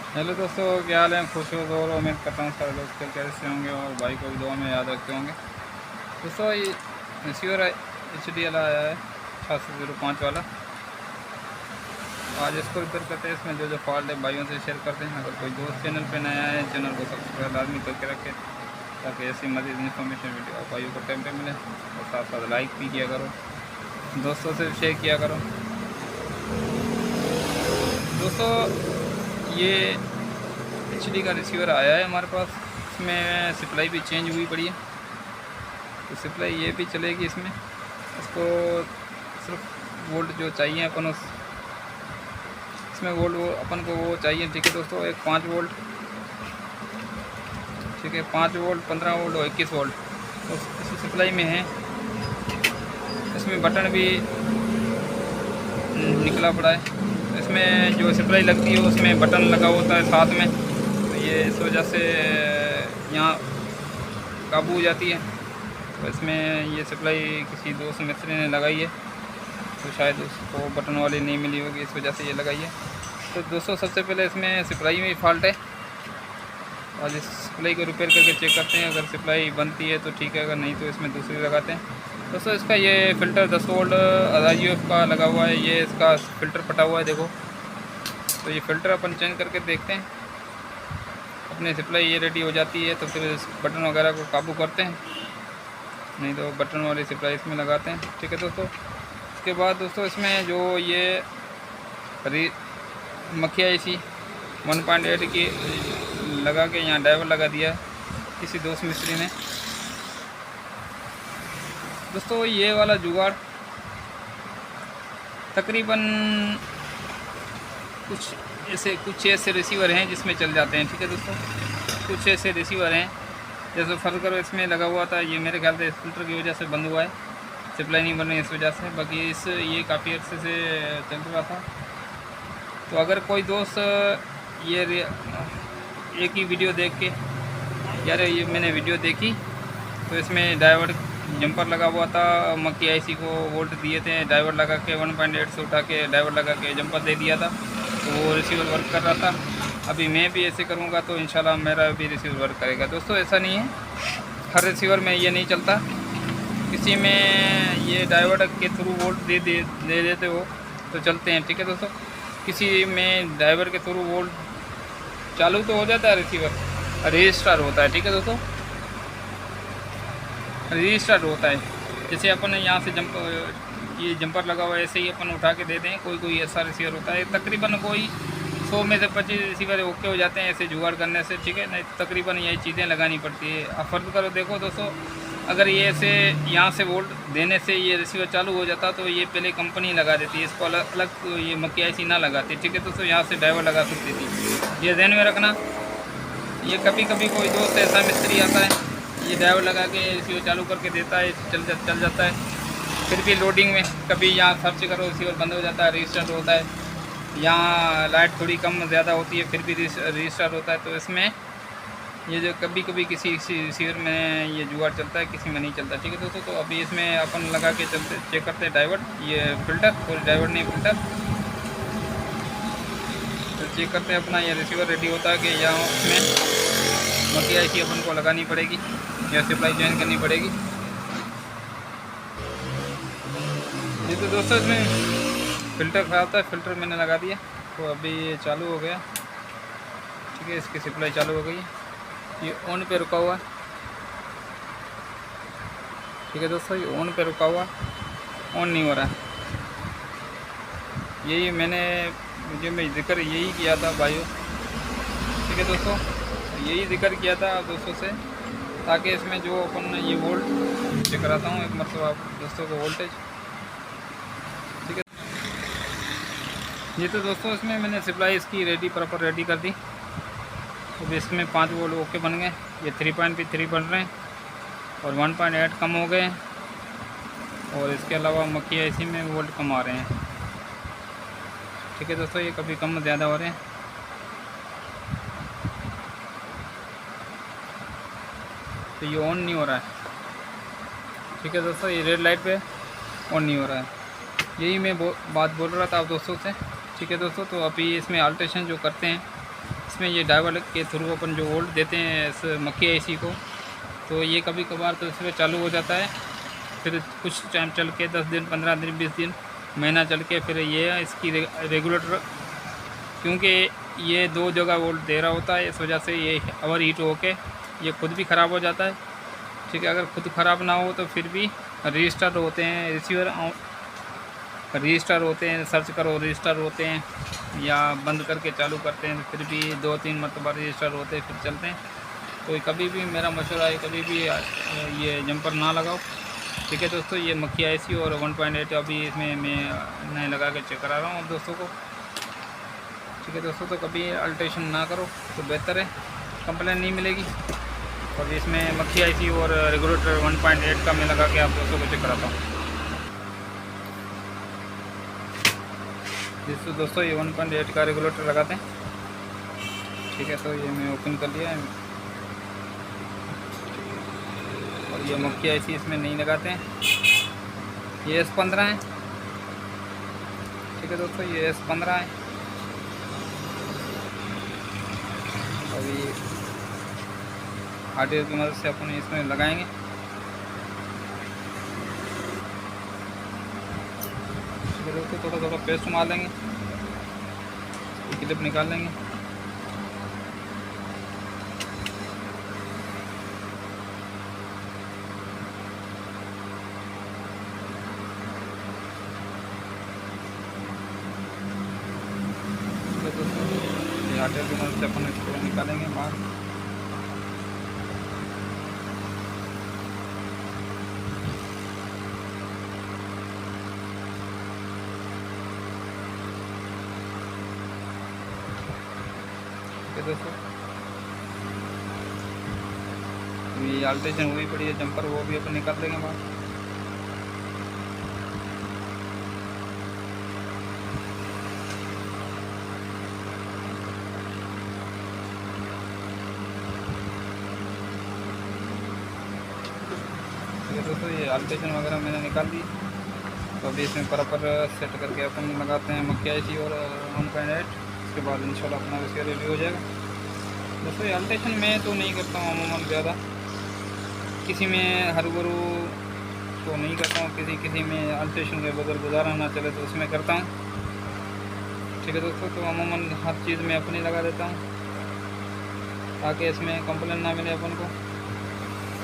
Hello दोस्तों, क्या हाल है? खुश हो और उम्मीद करता हूँ सारे लोग कैसे होंगे और भाई को भी दुआ में याद रखते होंगे। दोस्तों, ये रिसीवर HD वाला आया है 8605 वाला। आज इसको रिपेयर करते हैं। इसमें जो जो फॉल्ट है भाइयों से शेयर करते हैं। अगर कोई दोस्त चैनल पे नया है, चैनल को सब्सक्राइब लाजमी करके रखें ताकि ऐसी मज़ीद इन्फॉर्मेशन वीडियो भाइयों को टाइम पे मिले। और साथ साथ लाइक भी किया करो, दोस्तों से शेयर किया करो। दोस्तों, ये HD का रिसीवर आया है हमारे पास। इसमें सप्लाई भी चेंज हुई पड़ी है, तो सप्लाई ये भी चलेगी इसमें। इसको सिर्फ वोल्ट जो चाहिए अपन उस इसमें वोल्ट वो अपन को वो चाहिए। ठीक है दोस्तों, एक 5 वोल्ट, ठीक है 5 वोल्ट, 15 वोल्ट और 21 वोल्ट तो इस सप्लाई में है। इसमें बटन भी निकला पड़ा है। इसमें जो सप्लाई लगती है उसमें बटन लगा होता है साथ में, तो ये इस वजह से यहाँ काबू हो जाती है। तो इसमें ये सप्लाई किसी दोस्त मिस्त्री ने लगाई है, तो शायद उसको बटन वाली नहीं मिली होगी, इस वजह से ये लगाई है। तो दोस्तों, सबसे पहले इसमें सप्लाई में फॉल्ट है और इस सप्लाई को रिपेयर करके चेक करते हैं। अगर सप्लाई बनती है तो ठीक है, अगर नहीं तो इसमें दूसरी लगाते हैं। दोस्तों, इसका ये फ़िल्टर 10 वोल्ट RIUF का लगा हुआ है। ये इसका फ़िल्टर फटा हुआ है, देखो। तो ये फ़िल्टर अपन चेंज करके देखते हैं। अपनी सप्लाई ये रेडी हो जाती है तो फिर इस बटन वगैरह को काबू करते हैं, नहीं तो बटन वाली सप्लाई इसमें लगाते हैं। ठीक है दोस्तों, इसके बाद दोस्तों इसमें जो ये मखिया IC 1.8 की लगा के यहाँ ड्राइवर लगा दिया है किसी दोस्त मिस्त्री ने। दोस्तों, ये वाला जुगाड़ तकरीबन कुछ ऐसे रिसीवर हैं जिसमें चल जाते हैं। ठीक है दोस्तों, कुछ ऐसे रिसीवर हैं जैसे फर्ज करो इसमें लगा हुआ था, ये मेरे ख्याल से फिल्टर की वजह से बंद हुआ है, सप्लाई नहीं बन रही इस वजह से। बाकी ये काफ़ी अर्से से चल रहा था। तो अगर कोई दोस्त ये एक ही वीडियो देख के यार ये मैंने वीडियो देखी तो इसमें ड्राइवर जंपर लगा हुआ था, मक्की IC को वोल्ट दिए थे, ड्राइवर लगा के 1.8 से उठा के ड्राइवर लगा के जंपर दे दिया था, तो वो रिसीवर वर्क कर रहा था। अभी मैं भी ऐसे करूँगा तो इंशाल्लाह मेरा भी रिसीवर वर्क करेगा। दोस्तों, ऐसा नहीं है, हर रिसीवर में ये नहीं चलता। किसी में ये ड्राइवर के थ्रू वोल्ट दे देते हो तो चलते हैं। ठीक है दोस्तों, किसी में ड्राइवर के थ्रू वोल्ट चालू तो हो जाता है, रिसीवर रजिस्टर होता है। ठीक है दोस्तों, रजिस्टर होता है। जैसे अपन यहाँ से ये जंपर लगा हुआ है, ऐसे ही अपन उठा के दे दें। कोई ऐसा रिसीवर होता है, तकरीबन कोई 100 में से 25 रिसीवर ओके हो जाते हैं ऐसे जुगाड़ करने से। ठीक है, नहीं तकरीबन यही चीज़ें लगानी पड़ती है। आप फर्ज करो, देखो दोस्तों, अगर ये ऐसे यहाँ से वोल्ट देने से ये रिसीवर चालू हो जाता तो ये पहले कंपनी लगा देती है, इसको अलग तो ये मक्की IC ना लगाती। ठीक है दोस्तों, यहाँ से ड्राइवर लगा सकती थी। ये ध्यान में रखना। ये कभी कभी कोई दोस्त ऐसा मिस्त्री आता है, ये ड्राइवर लगा के रिसीवर चालू करके देता है, चल जाता है। फिर भी लोडिंग में कभी यहाँ सर्च करो रिसीवर बंद हो जाता है, रजिस्टर होता है। यहाँ लाइट थोड़ी कम ज़्यादा होती है फिर भी रजिस्टर होता है। तो इसमें ये जो कभी कभी किसी रिसीवर में ये जुगाड़ चलता है, किसी में नहीं चलता। ठीक है दोस्तों, तो अभी इसमें अपन लगा के चेक करते हैं ड्राइवर, ये फ़िल्टर, कोई ड्राइवर नहीं फ़िल्टर, तो चेक करते हैं अपना ये रिसीवर रेडी होता है कि यहाँ उसमें मक्की IC अपन को लगानी पड़ेगी या सप्लाई ज्वाइन करनी पड़ेगी। जी तो दोस्तों, इसमें फ़िल्टर ख़राब था, फ़िल्टर मैंने लगा दिया, तो अभी ये चालू हो गया। ठीक है, इसकी सप्लाई चालू हो गई। ये ऑन पे रुका हुआ है। ठीक है दोस्तों, ये ऑन पे रुका हुआ, ऑन नहीं हो रहा है। यही मैं जिक्र यही किया था भाइयों। ठीक है दोस्तों, यही जिक्र किया था दोस्तों से, ताकि इसमें जो अपन ये वोल्ट चेक कराता हूँ एक मरतबा दोस्तों को वोल्टेज। ठीक है जी, तो दोस्तों इसमें मैंने सप्लाई इसकी प्रॉपर रेडी कर दी। तो इसमें 5 वोल्ट ओके बन गए। ये 3.3 बन रहे हैं और 1.8 कम हो गए, और इसके अलावा मक्की IC में वोल्ट कम आ रहे हैं। ठीक है दोस्तों, ये कभी कम ज़्यादा हो रहे हैं। तो ये ऑन नहीं हो रहा है। ठीक है दोस्तों, ये रेड लाइट पे ऑन नहीं हो रहा है। यही मैं बात बोल रहा था आप दोस्तों से। ठीक है दोस्तों, तो अभी इसमें अल्ट्रेशन जो करते हैं, इसमें ये डायोड के थ्रू अपन जो वोल्ट देते हैं इस मक्खी आईसी को, तो ये कभी कभार तो इसमें चालू हो जाता है, फिर कुछ टाइम चल के 10 दिन 15 दिन 20 दिन महीना चल के फिर ये इसकी रेगुलेटर, क्योंकि ये 2 जगह वोल्ट दे रहा होता है, इस वजह से ये ओवर हीट होके ये खुद भी ख़राब हो जाता है। ठीक है, अगर खुद ख़राब ना हो तो फिर भी रजिस्टर होते हैं, रिसीवर रजिस्टर होते हैं, सर्च करो रजिस्टर होते हैं, या बंद करके चालू करते हैं, फिर भी 2-3 मरतबा रजिस्टर होते हैं फिर चलते हैं। तो कभी भी मेरा मशवरा है कभी भी ये जंपर ना लगाओ। ठीक है दोस्तों, ये मक्खी आईसी और 1.8 अभी इसमें मैं नए लगा के चेक करा रहा हूँ दोस्तों को। ठीक है दोस्तों, तो कभी अल्ट्रेशन ना करो तो बेहतर है, कंप्लेन नहीं मिलेगी। और इसमें मक्खी आईसी और रेगुलेटर 1.8 का मैं लगा के आप दोस्तों को चेक कराता हूँ। जिससे दोस्तों ये 1.8 का रेगुलेटर लगाते हैं। ठीक है, तो ये मैं ओपन कर लिया है और ये मक्खी आईसी इसमें नहीं लगाते हैं। ये S15 है। ठीक है दोस्तों, ये S15 है। अभी हार्डवेयर की मदद से अपन इसमें लगाएंगे। ठीक है दोस्तों, थोड़ा थोड़ा पेस्ट मार लेंगे, क्लिप निकाल लेंगे। हार्डवेयर की मदद से अपन इसको निकालेंगे बाहर। दोस्तों ये अल्ट्रेशन हुई पड़ी है जंपर, वो भी अपन निकाल देंगे बाहर। दोस्तों ये अल्ट्रेशन वगैरह मैंने निकाल दी, तो अभी इसमें बराबर सेट करके अपन लगाते हैं मक्खी आईसी और 1.8। उसके बाद इंशाल्लाह अपना इसका रिव्यू हो जाएगा। दोस्तों ये अल्ट्रेशन मैं तो नहीं करता हूँ अमूमन ज़्यादा, किसी में हरगुरु तो नहीं करता हूँ, किसी में अल्ट्रेशन के बगैर गुजारा ना चले तो उसमें करता हूँ। ठीक है दोस्तों, तो अमूमन हर चीज़ में अपनी लगा देता हूँ ताकि इसमें कंप्लेन ना मिले अपन को।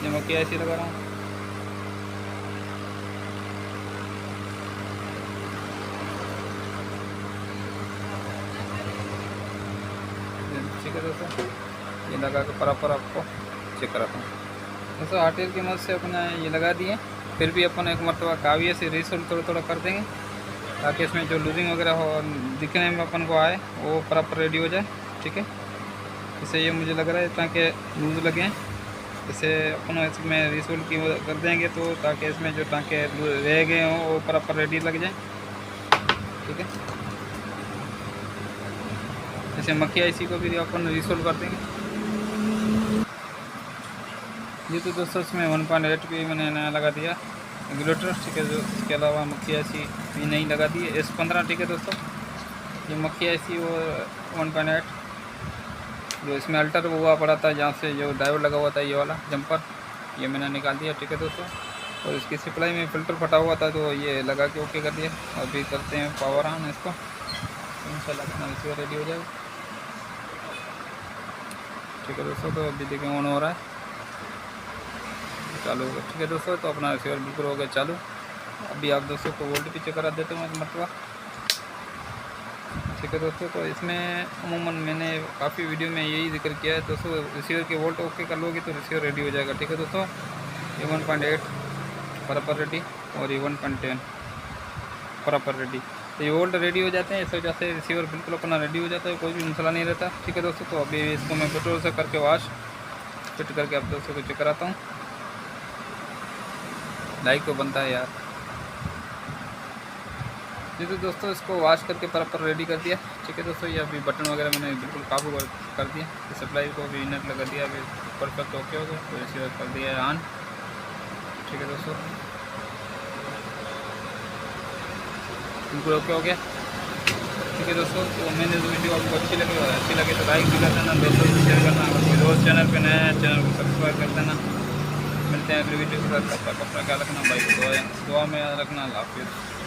ये मक्खी आईसी लगा रहा हूँ। ठीक है दोस्तों, ये लगा के बराबर आपको चेक कराता हूँ। दोस्तों हार्डवेयर की मदद से अपने ये लगा दिए, फिर भी अपन एक मरतबा काविये से रीसोल्व थोड़ा थोड़ा कर देंगे ताकि इसमें जो लूजिंग वगैरह हो दिखने में अपन को आए वो प्रॉपर रेडी हो जाए। ठीक है, इससे ये मुझे लग रहा है ताकि लूज लगे, इसे अपन इसमें रीसोल्व की कर देंगे तो ताकि इसमें जो टाँके रह गए हों वो प्रॉपर रेडी लग जाए। ठीक है, जैसे मक्खी आईसी को भी अपन रीसोल्व कर देंगे। ये तो दोस्तों इसमें 1.8 भी मैंने नया लगा दिया रेगुलेटर। ठीक है, जो इसके अलावा मक्खी आईसी भी नहीं लगा दी है S15। ठीक है दोस्तों, ये मक्खी आईसी और 1.8 जो इसमें अल्टर हुआ पड़ा था, जहाँ से जो डायोड लगा हुआ था ये वाला जंपर, ये मैंने निकाल दिया। ठीक है दोस्तों, और इसकी सप्लाई में फ़िल्टर फटा हुआ था तो ये लगा के ओके कर दिया। अभी करते हैं पावर ऑन इसको, इंशाल्लाह अपना रिसीवर रेडी हो जाएगा। ठीक है दोस्तों, तो अभी देखें ऑन हो रहा है, चालू होगा। ठीक है दोस्तों, तो अपना रिसीवर बिल्कुल हो गया चालू। अभी आप दोस्तों को वोल्ट भी चेक करा देता हूँ एक मरतबा। ठीक है दोस्तों, तो इसमें अमूमन मैंने काफ़ी वीडियो में यही जिक्र किया है दोस्तों, रिसीवर के वोल्ट ओके कर लोगे तो रिसीवर रेडी हो जाएगा। ठीक है दोस्तों, ये 1.8 प्रॉपर रेडी और ये 1.10 प्रॉपर रेडी, तो ये वोल्ट रेडी हो जाते हैं। इस वजह से रिसीवर बिल्कुल अपना रेडी हो जाता है, कोई भी मसला नहीं रहता। ठीक है दोस्तों, तो अभी इसको मैं पेट्रोल से करके वाश फिट करके आप दोस्तों को चेक कराता हूँ। लाइक तो बनता है यार। जी तो दोस्तों, इसको वाश करके प्रॉपर रेडी कर दिया। ठीक है दोस्तों, ये अभी बटन वगैरह मैंने बिल्कुल काबू कर दिया, सप्लाई को भी इनट लगा दिया, अभी परफेक्ट ओके हो गया, तो रिसीवर कर दिया है ऑन। ठीक है दोस्तों, बिल्कुल ओके हो गया। ठीक है दोस्तों, तो मैंने जो वीडियो आपको अच्छी लगे तो लाइक भी कर देना, दोस्तों से शेयर करना। अगर कोई दोस्त चैनल पे नया है, चैनल को सब्सक्राइब कर देना। मिलते हैं अगली वीडियो के साथ, तब तक अपना ख्याल रखना भाई को दुआ में याद रखना। अल्लाह हाफिज़।